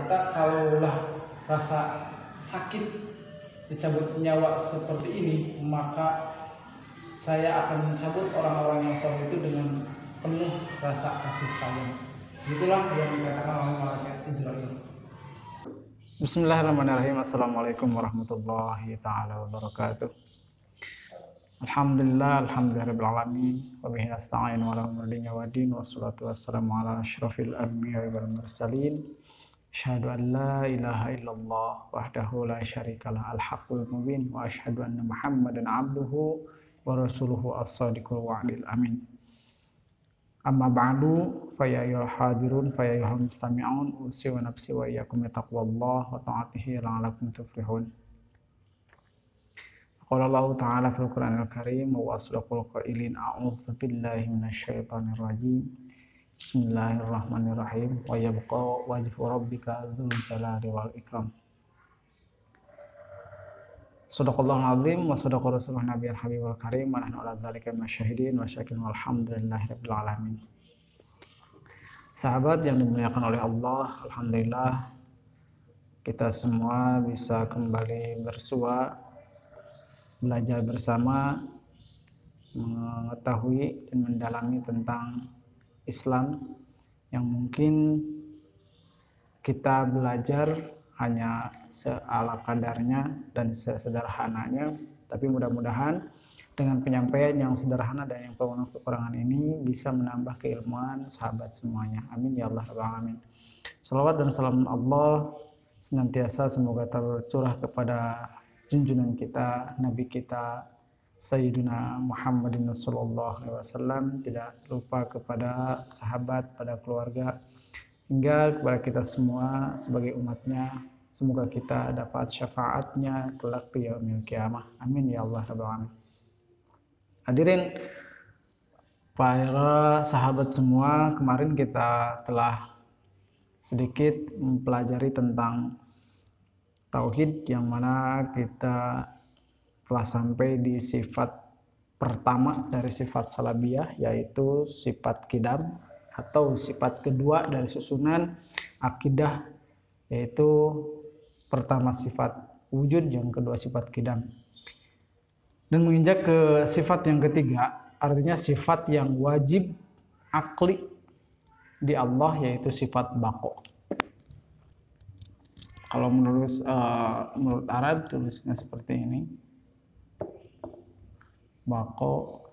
ternyata kalaulah rasa sakit dicabut nyawa seperti ini, maka saya akan mencabut orang-orang yang soleh itu dengan penuh rasa kasih sayang. Itulah yang dikatakan oleh malaikat Israil. Bismillahirrahmanirrahim. Assalamualaikum warahmatullahi taala wabarakatuh. Alhamdulillahirabbil alamin wa bihi nasta'in wa ala umuri waddin wassalatu wassalamu ala asyrafil anbiya'i wal mursalin. Asyhadu an la ilaha illallah wahdahu la syarikalah al-haqqul mubin wa asyhadu anna Muhammadan abduhu wa rasuluhu as-sadiqul wa'dil amin. Amma ba'du fa ya ayyuhal hadirun fa ya ayyuhal mustami'un usi wa nafsi wa iyyakum bittaqwallah wa ta'atihi la'allakum tuflihun. Qala Allah ta'ala fil Qur'anil Karim wa asdaqul qailin a'udzu billahi minasyaitonir rajim. Bismillahirrahmanirrahim. Wa yabqa wajhu rabbika dzul jalali wal ikram. Shadaqallahul azim wa sadaqa rasulun nabiyil habibul karim wa nahnu ala dzalika masyahidin wa syakirin walhamdulillahirabbil alamin. Sahabat yang dimuliakan oleh Allah, alhamdulillah kita semua bisa kembali bersua, belajar bersama, mengetahui dan mendalami tentang Islam yang mungkin kita belajar hanya seala kadarnya dan sesederhananya, tapi mudah-mudahan dengan penyampaian yang sederhana dan yang penuh kekurangan ini bisa menambah keilmuan sahabat semuanya. Amin ya Allah rabbal alamin. Salawat dan salam Allah senantiasa semoga tercurah kepada junjungan kita, Nabi kita Sayyidina Muhammadin sallallahu alaihi wasallam, tidak lupa kepada sahabat, pada keluarga, hingga kepada kita semua sebagai umatnya. Semoga kita dapat syafaatnya kelak di yaumil qiyamah. Amin ya Allah rabbal alamin. Hadirin para sahabat semua, kemarin kita telah sedikit mempelajari tentang tauhid, yang mana kita telah sampai di sifat pertama dari sifat salabiyah, yaitu sifat qidam, atau sifat kedua dari susunan akidah, yaitu pertama sifat wujud, yang kedua sifat qidam. Dan menginjak ke sifat yang ketiga, artinya sifat yang wajib akli di Allah, yaitu sifat baqo. Kalau menurut Arab tulisnya seperti ini, baqo.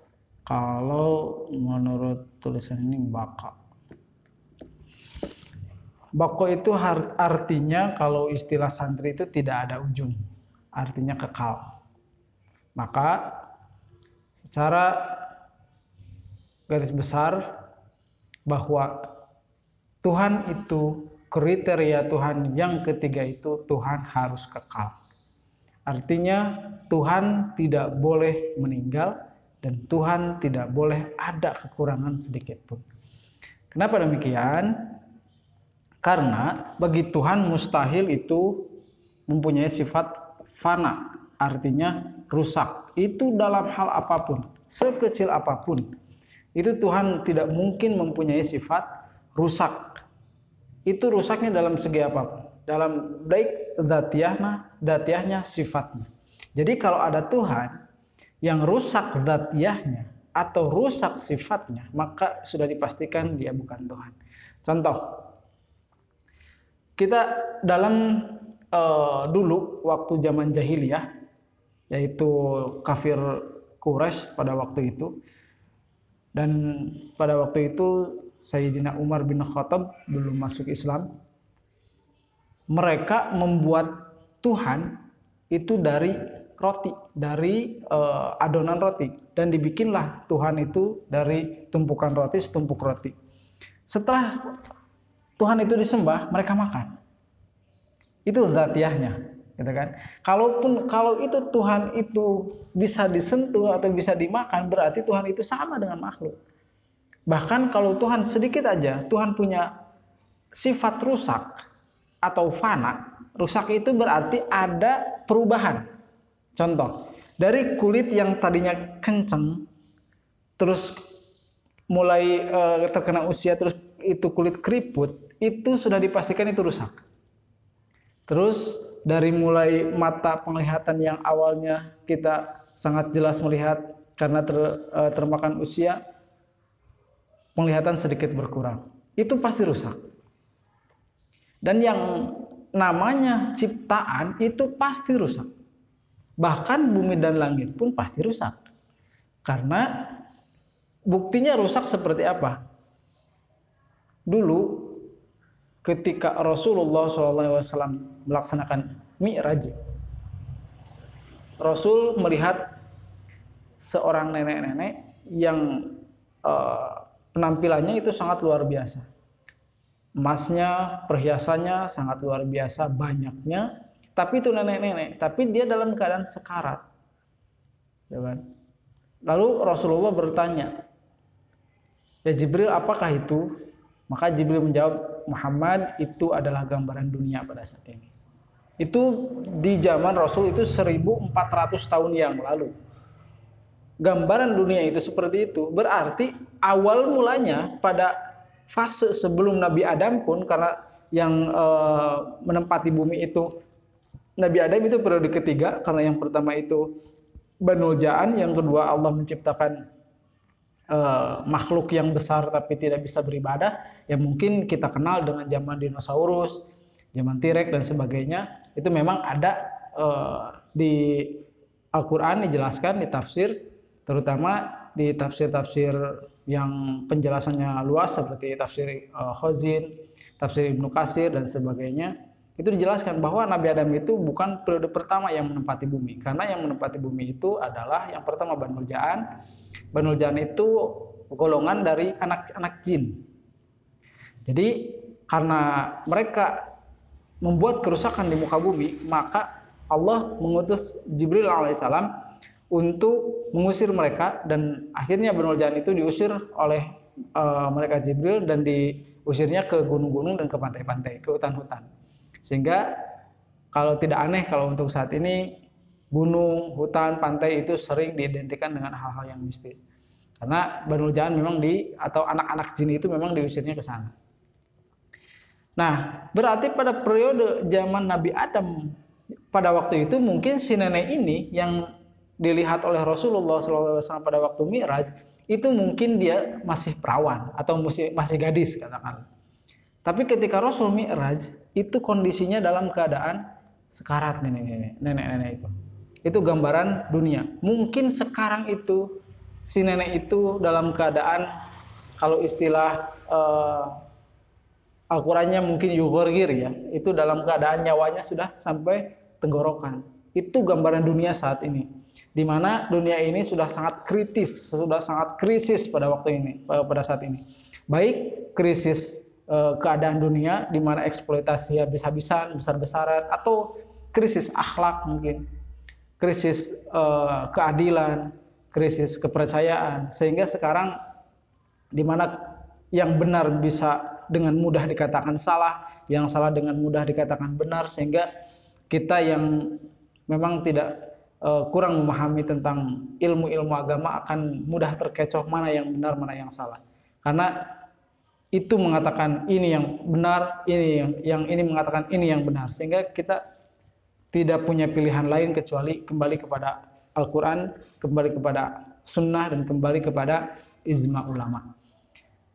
Kalau menurut tulisan ini baqa. Baqo itu artinya, kalau istilah santri itu tidak ada ujung, artinya kekal. Maka secara garis besar bahwa Tuhan itu, kriteria Tuhan yang ketiga itu, Tuhan harus kekal. Artinya Tuhan tidak boleh meninggal dan Tuhan tidak boleh ada kekurangan sedikit pun. Kenapa demikian? Karena bagi Tuhan mustahil itu mempunyai sifat fana, artinya rusak. Itu dalam hal apapun, sekecil apapun, itu Tuhan tidak mungkin mempunyai sifat rusak. Itu rusaknya dalam segi apapun, dalam baik dzatiyahnya, sifatnya. Jadi kalau ada Tuhan yang rusak dzatiyahnya atau rusak sifatnya, maka sudah dipastikan dia bukan Tuhan. Contoh, kita dalam dulu waktu zaman jahiliyah, yaitu kafir Quraisy pada waktu itu, dan pada waktu itu Sayyidina Umar bin Khattab belum masuk Islam. Mereka membuat Tuhan itu dari roti, dari adonan roti, dan dibikinlah Tuhan itu dari tumpukan roti, setumpuk roti. Setelah Tuhan itu disembah, mereka makan. Itu dzatiyahnya, gitu kan? Kalau itu Tuhan itu bisa disentuh atau bisa dimakan, berarti Tuhan itu sama dengan makhluk. Bahkan kalau Tuhan sedikit aja, Tuhan punya sifat rusak atau fana. Rusak itu berarti ada perubahan. Contoh, dari kulit yang tadinya kenceng, terus mulai terkena usia, terus itu kulit keriput, itu sudah dipastikan itu rusak. Terus dari mulai mata penglihatan yang awalnya kita sangat jelas melihat karena termakan usia, penglihatan sedikit berkurang. Itu pasti rusak. Dan yang namanya ciptaan itu pasti rusak. Bahkan bumi dan langit pun pasti rusak. Karena buktinya rusak seperti apa? Dulu ketika Rasulullah SAW melaksanakan Mi'raj, Rasul melihat seorang nenek-nenek yang penampilannya itu sangat luar biasa. Emasnya, perhiasannya sangat luar biasa, banyaknya. Tapi itu nenek-nenek, tapi dia dalam keadaan sekarat. Lalu Rasulullah bertanya, "Ya Jibril, apakah itu?" Maka Jibril menjawab, "Muhammad, itu adalah gambaran dunia pada saat ini." Itu di zaman Rasul itu 1400 tahun yang lalu. Gambaran dunia itu seperti itu. Berarti awal mulanya pada fase sebelum Nabi Adam pun, karena yang menempati bumi itu Nabi Adam itu periode ketiga, karena yang pertama itu Banul Ja'an, yang kedua Allah menciptakan makhluk yang besar tapi tidak bisa beribadah, yang mungkin kita kenal dengan zaman dinosaurus, zaman T-Rex dan sebagainya. Itu memang ada di Al-Quran dijelaskan di tafsir, terutama di tafsir-tafsir yang penjelasannya luas seperti tafsir Khazin, tafsir Ibnu Katsir dan sebagainya. Itu dijelaskan bahwa Nabi Adam itu bukan periode pertama yang menempati bumi, karena yang menempati bumi itu adalah yang pertama Banul Ja'an. Banul Ja'an itu golongan dari anak-anak jin. Jadi karena mereka membuat kerusakan di muka bumi, maka Allah mengutus Jibril alaihissalam untuk mengusir mereka, dan akhirnya Banul Ja'an itu diusir oleh mereka Jibril dan diusirnya ke gunung-gunung dan ke pantai-pantai, ke hutan-hutan. Sehingga kalau tidak aneh kalau untuk saat ini gunung, hutan, pantai itu sering diidentikan dengan hal-hal yang mistis. Karena Banul Ja'an memang atau anak-anak jin itu memang diusirnya ke sana. Nah, berarti pada periode zaman Nabi Adam pada waktu itu mungkin si nenek ini yang dilihat oleh Rasulullah SAW pada waktu Mi'raj itu mungkin dia masih perawan atau masih gadis katakan. Tapi ketika Rasul Mi'raj itu kondisinya dalam keadaan sekarat nenek-nenek itu. Itu gambaran dunia. Mungkin sekarang itu si nenek itu dalam keadaan, kalau istilah Al-Qurannya mungkin yughorgir ya, itu dalam keadaan nyawanya sudah sampai tenggorokan. Itu gambaran dunia saat ini. Di mana dunia ini sudah sangat kritis, sudah sangat krisis pada waktu ini, pada saat ini. Baik krisis keadaan dunia di mana eksploitasi habis-habisan, besar-besaran, atau krisis akhlak mungkin, krisis keadilan, krisis kepercayaan, sehingga sekarang di mana yang benar bisa dengan mudah dikatakan salah, yang salah dengan mudah dikatakan benar, sehingga kita yang memang tidak kurang memahami tentang ilmu-ilmu agama akan mudah terkecoh mana yang benar, mana yang salah. Karena itu mengatakan ini yang benar, ini mengatakan ini yang benar, sehingga kita tidak punya pilihan lain kecuali kembali kepada Al-Quran, kembali kepada Sunnah, dan kembali kepada ijma ulama.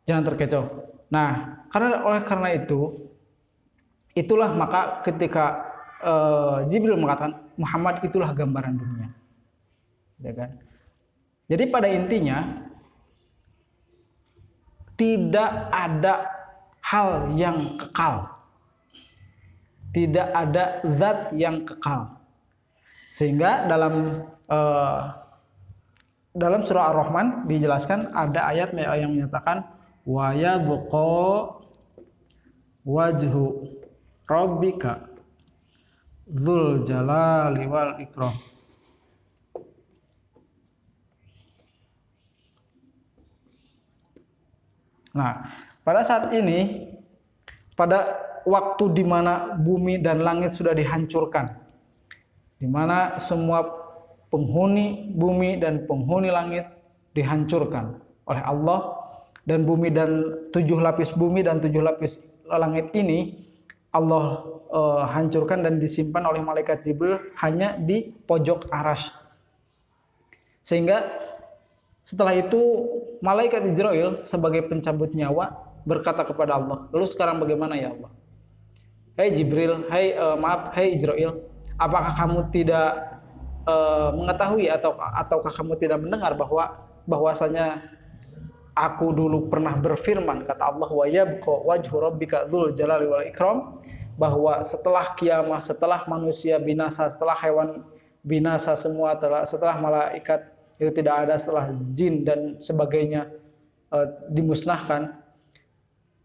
Jangan terkecoh. Nah, oleh karena itulah maka ketika Jibril mengatakan Muhammad itulah gambaran dunia, ya kan? Jadi pada intinya tidak ada hal yang kekal, tidak ada zat yang kekal. Sehingga dalam surah Ar-Rahman dijelaskan ada ayat yang menyatakan wa yabqa wajhu rabbika dzul jalali wal ikram. Nah, pada saat ini, pada waktu di mana bumi dan langit sudah dihancurkan, di mana semua penghuni bumi dan penghuni langit dihancurkan oleh Allah, dan 7 lapis bumi dan 7 lapis langit ini Allah hancurkan dan disimpan oleh malaikat Jibril hanya di pojok arasy. Sehingga setelah itu malaikat Israil sebagai pencabut nyawa berkata kepada Allah, lalu sekarang bagaimana ya Allah? Hei Jibril, hei Israil, apakah kamu tidak mengetahui ataukah kamu tidak mendengar bahwasanya aku dulu pernah berfirman, kata Allah, wa yabqa wajhu rabbika dzul jalali wal ikram, bahwa setelah kiamat, setelah manusia binasa, setelah hewan binasa semua, setelah malaikat itu tidak ada, setelah jin dan sebagainya dimusnahkan,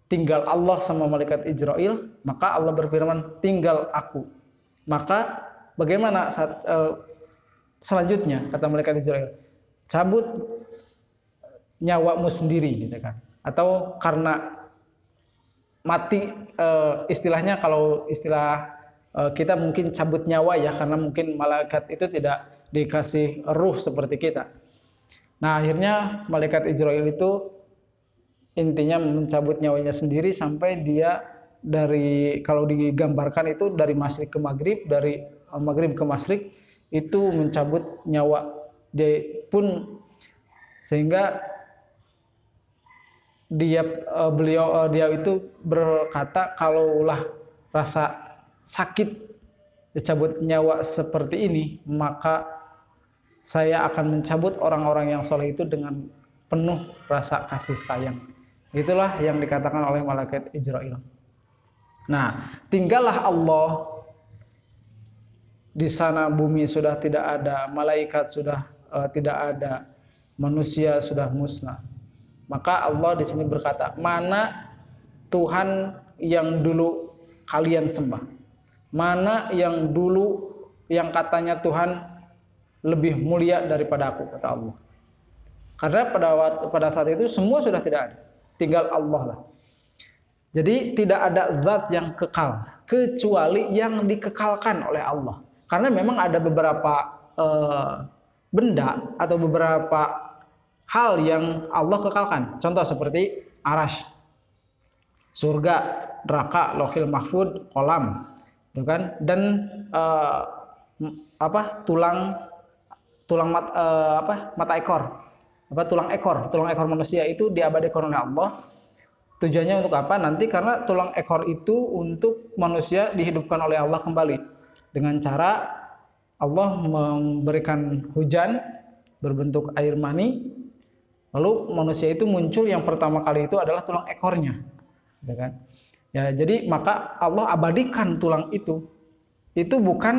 tinggal Allah sama malaikat Israil, maka Allah berfirman, tinggal aku. Maka bagaimana saat selanjutnya, kata malaikat Israil, cabut nyawamu sendiri, gitu kan? Atau karena mati, istilahnya kalau istilah kita mungkin cabut nyawa ya, karena mungkin malaikat itu tidak dikasih ruh seperti kita. Nah, akhirnya malaikat Israil itu intinya mencabut nyawanya sendiri sampai dia dari, kalau digambarkan itu dari masyrik ke maghrib, dari maghrib ke masyrik itu mencabut nyawa dia pun, sehingga dia itu berkata, kalaulah rasa sakit dicabut nyawa seperti ini, maka saya akan mencabut orang-orang yang soleh itu dengan penuh rasa kasih sayang. Itulah yang dikatakan oleh malaikat Israil. Nah, tinggallah Allah di sana, bumi sudah tidak ada, malaikat sudah tidak ada, manusia sudah musnah. Maka Allah di sini berkata, mana Tuhan yang dulu kalian sembah? Mana yang dulu yang katanya Tuhan lebih mulia daripada aku, kata Allah. Karena pada saat itu semua sudah tidak ada, tinggal Allah lah. Jadi tidak ada zat yang kekal kecuali yang dikekalkan oleh Allah. Karena memang ada beberapa benda atau beberapa hal yang Allah kekalkan. Contoh seperti arasy, surga, neraka, lauhil mahfud, kolam, gitu kan? Dan tulang ekor manusia itu diabadikan oleh Allah. Tujuannya untuk apa? Nanti karena tulang ekor itu untuk manusia dihidupkan oleh Allah kembali dengan cara Allah memberikan hujan berbentuk air mani. Lalu manusia itu muncul, yang pertama kali itu adalah tulang ekornya, ya kan? Ya, jadi maka Allah abadikan tulang itu bukan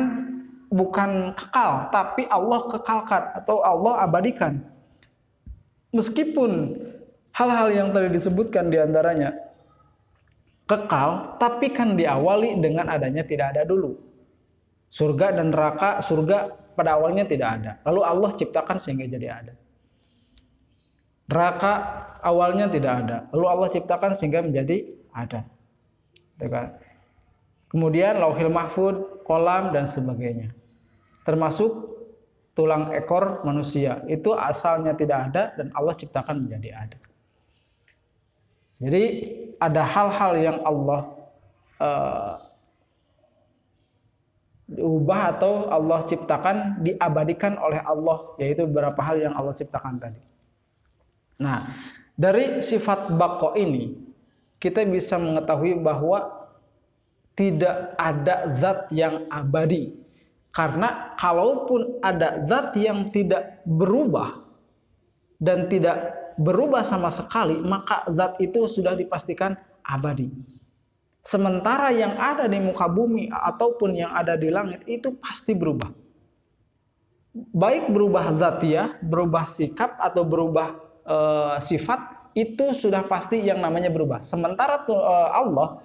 kekal, tapi Allah kekalkan atau Allah abadikan. Meskipun hal-hal yang tadi disebutkan diantaranya kekal, tapi kan diawali dengan adanya tidak ada dulu. Surga dan neraka, surga pada awalnya tidak ada, lalu Allah ciptakan sehingga jadi ada. Neraka awalnya tidak ada, lalu Allah ciptakan sehingga menjadi ada. Kemudian lauhil mahfud, kolam dan sebagainya. Termasuk tulang ekor manusia, itu asalnya tidak ada dan Allah ciptakan menjadi ada. Jadi ada hal-hal yang Allah diubah atau Allah ciptakan, diabadikan oleh Allah, yaitu beberapa hal yang Allah ciptakan tadi. Nah, dari sifat baqa ini kita bisa mengetahui bahwa tidak ada zat yang abadi. Karena kalaupun ada zat yang tidak berubah dan tidak berubah sama sekali, maka zat itu sudah dipastikan abadi. Sementara yang ada di muka bumi ataupun yang ada di langit itu pasti berubah. Baik berubah zatiyah, berubah sikap atau berubah sifat, itu sudah pasti yang namanya berubah. Sementara Allah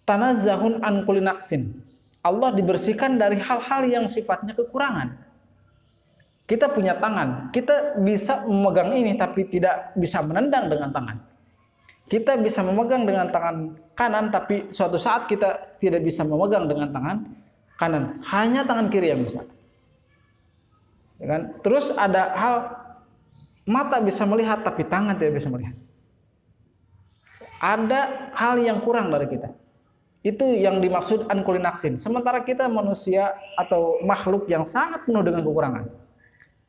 tanazzahun an kulli naqsin. Allah dibersihkan dari hal-hal yang sifatnya kekurangan. Kita punya tangan, kita bisa memegang ini tapi tidak bisa menendang dengan tangan. Kita bisa memegang dengan tangan kanan tapi suatu saat kita tidak bisa memegang dengan tangan kanan, hanya tangan kiri yang bisa. Ya kan? Terus ada hal, mata bisa melihat tapi tangan tidak bisa melihat. Ada hal yang kurang dari kita. Itu yang dimaksud ankulinaksin. Sementara kita manusia atau makhluk yang sangat penuh dengan kekurangan.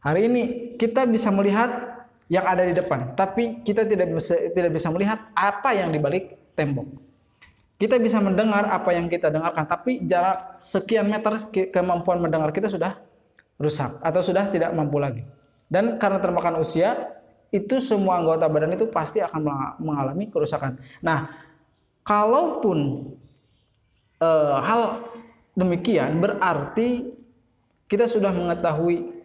Hari ini kita bisa melihat yang ada di depan, tapi kita tidak bisa melihat apa yang di balik tembok. Kita bisa mendengar apa yang kita dengarkan, tapi jarak sekian meter kemampuan mendengar kita sudah rusak atau sudah tidak mampu lagi. Dan karena termakan usia, itu semua anggota badan itu pasti akan mengalami kerusakan. Nah, kalaupun hal demikian berarti kita sudah mengetahui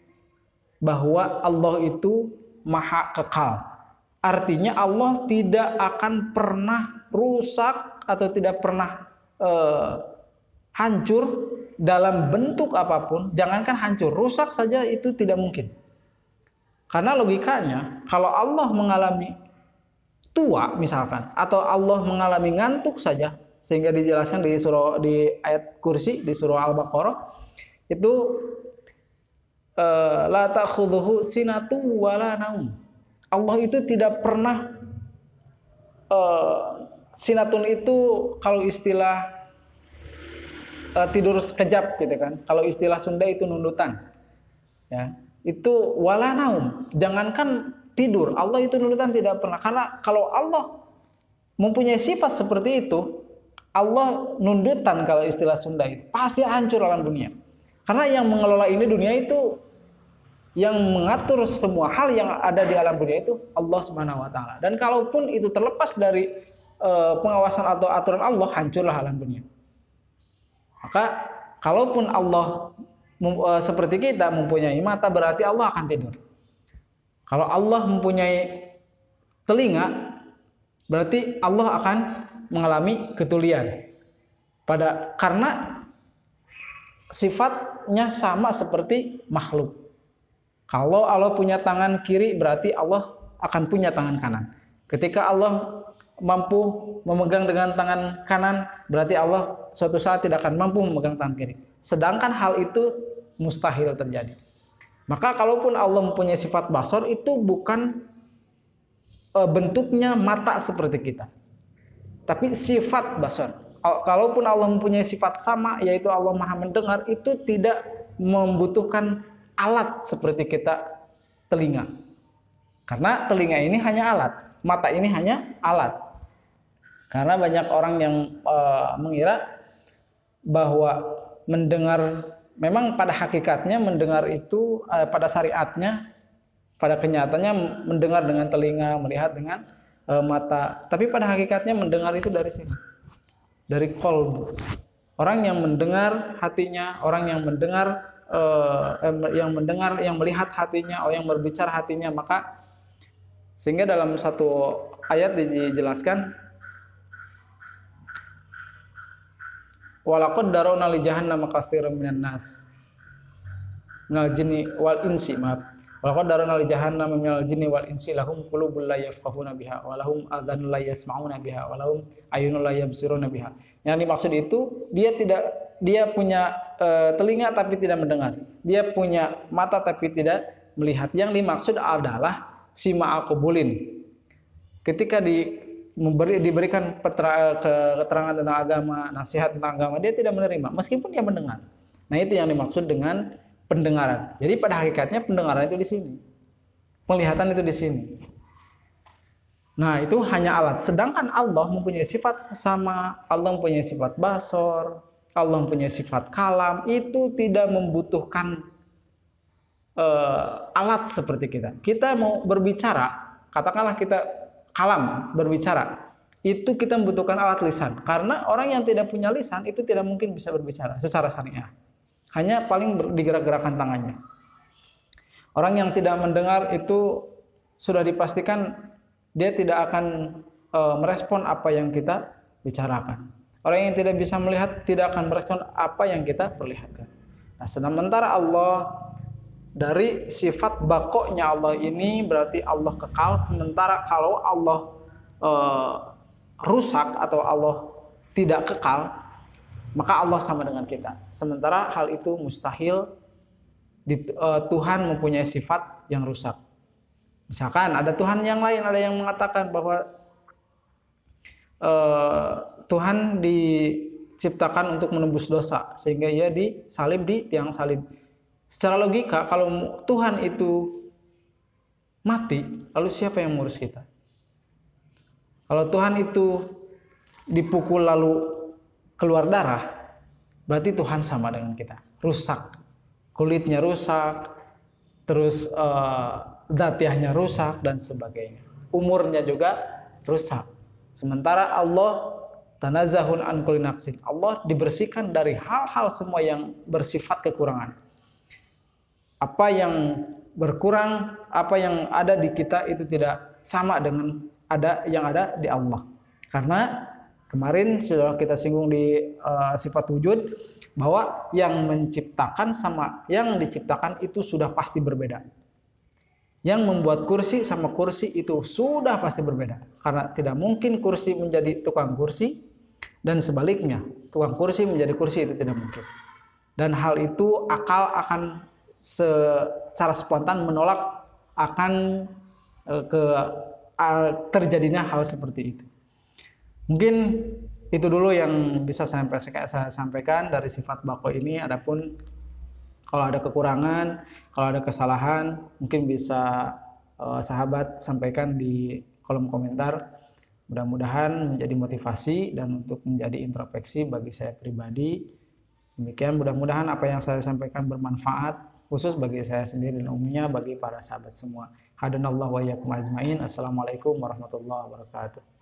bahwa Allah itu maha kekal. Artinya Allah tidak akan pernah rusak atau tidak pernah hancur dalam bentuk apapun. Jangankan hancur, rusak saja itu tidak mungkin. Karena logikanya, kalau Allah mengalami tua misalkan, atau Allah mengalami ngantuk saja, sehingga dijelaskan di ayat kursi di surah Al-Baqarah itu la ta'khudhuhu sinatu wala naum. Allah itu tidak pernah sinatun itu kalau istilah tidur sekejap gitu kan. Kalau istilah Sunda itu nundutan. Ya, itu wala naum. Jangankan tidur, Allah itu nundutan tidak pernah. Karena kalau Allah mempunyai sifat seperti itu, Allah nundutan kalau istilah Sunda itu pasti hancur alam dunia. Karena yang mengelola ini dunia itu, yang mengatur semua hal yang ada di alam dunia itu Allah Subhanahu wa taala. Dan kalaupun itu terlepas dari pengawasan atau aturan Allah, hancurlah alam dunia. Maka kalaupun Allah seperti kita mempunyai mata, berarti Allah akan tidur. Kalau Allah mempunyai telinga, berarti Allah akan mengalami ketulian. Karena sifatnya sama seperti makhluk. Kalau Allah punya tangan kiri, berarti Allah akan punya tangan kanan. Ketika Allah mampu memegang dengan tangan kanan, berarti Allah suatu saat tidak akan mampu memegang tangan kiri. Sedangkan hal itu mustahil terjadi. Maka kalaupun Allah mempunyai sifat basar, itu bukan bentuknya mata seperti kita, tapi sifat basar. Kalaupun Allah mempunyai sifat sama, yaitu Allah maha mendengar, itu tidak membutuhkan alat seperti kita telinga. Karena telinga ini hanya alat, mata ini hanya alat. Karena banyak orang yang mengira bahwa mendengar, memang pada hakikatnya mendengar itu pada syariatnya, pada kenyataannya mendengar dengan telinga, melihat dengan mata. Tapi pada hakikatnya mendengar itu dari sini, dari qalbu. Orang yang mendengar hatinya, orang yang mendengar yang melihat hatinya, yang berbicara hatinya. Maka sehingga dalam satu ayat dijelaskan, walaqad darawna li jahannam katsiran minan nas minal jinni wal insi. Walaqad darawna li jahannam minal jinni wal insi lahum qulubun la yafqahuna biha wa lahum adhanun la yasma'una biha wa lahum ayunun la yabsiruna biha. Yang dimaksud itu dia punya telinga tapi tidak mendengar. Dia punya mata tapi tidak melihat. Yang dimaksud adalah sima aqbulin. Ketika diberikan keterangan tentang agama, nasihat tentang agama, dia tidak menerima meskipun dia mendengar. Nah, itu yang dimaksud dengan pendengaran. Jadi pada hakikatnya pendengaran itu di sini, penglihatan itu di sini. Nah, itu hanya alat. Sedangkan Allah mempunyai sifat sama, Allah mempunyai sifat basor, Allah mempunyai sifat kalam. Itu tidak membutuhkan alat seperti kita. Kita mau berbicara, katakanlah kita kalam berbicara, itu kita membutuhkan alat lisan. Karena orang yang tidak punya lisan itu tidak mungkin bisa berbicara secara syariah. Hanya paling digerak-gerakan tangannya. Orang yang tidak mendengar itu sudah dipastikan dia tidak akan merespon apa yang kita bicarakan. Orang yang tidak bisa melihat tidak akan merespon apa yang kita perlihatkan. Nah, sementara Allah, dari sifat bakoknya Allah ini berarti Allah kekal. Sementara kalau Allah rusak atau Allah tidak kekal, maka Allah sama dengan kita. Sementara hal itu mustahil. Tuhan mempunyai sifat yang rusak. Misalkan ada Tuhan yang lain, ada yang mengatakan bahwa Tuhan diciptakan untuk menembus dosa sehingga ia disalib di tiang salib. Secara logika kalau Tuhan itu mati, lalu siapa yang mengurus kita? Kalau Tuhan itu dipukul lalu keluar darah, berarti Tuhan sama dengan kita, rusak, kulitnya rusak, terus datiahnya rusak dan sebagainya, umurnya juga rusak. Sementara Allah tanazahun an kulli naqsin, Allah dibersihkan dari hal-hal semua yang bersifat kekurangan. Apa yang berkurang, apa yang ada di kita itu tidak sama dengan yang ada di Allah. Karena kemarin sudah kita singgung di sifat wujud bahwa yang menciptakan sama yang diciptakan itu sudah pasti berbeda. Yang membuat kursi sama kursi itu sudah pasti berbeda. Karena tidak mungkin kursi menjadi tukang kursi dan sebaliknya, tukang kursi menjadi kursi itu tidak mungkin. Dan hal itu akal akan secara spontan menolak akan terjadinya hal seperti itu. Mungkin itu dulu yang bisa saya sampaikan dari sifat baqo ini. Adapun kalau ada kekurangan, kalau ada kesalahan, mungkin bisa sahabat sampaikan di kolom komentar. Mudah-mudahan menjadi motivasi dan untuk menjadi introspeksi bagi saya pribadi. Demikian, mudah-mudahan apa yang saya sampaikan bermanfaat, khusus bagi saya sendiri dan umumnya bagi para sahabat semua. Hadanallahu wa iyyakum ajmain. Assalamualaikum warahmatullahi wabarakatuh.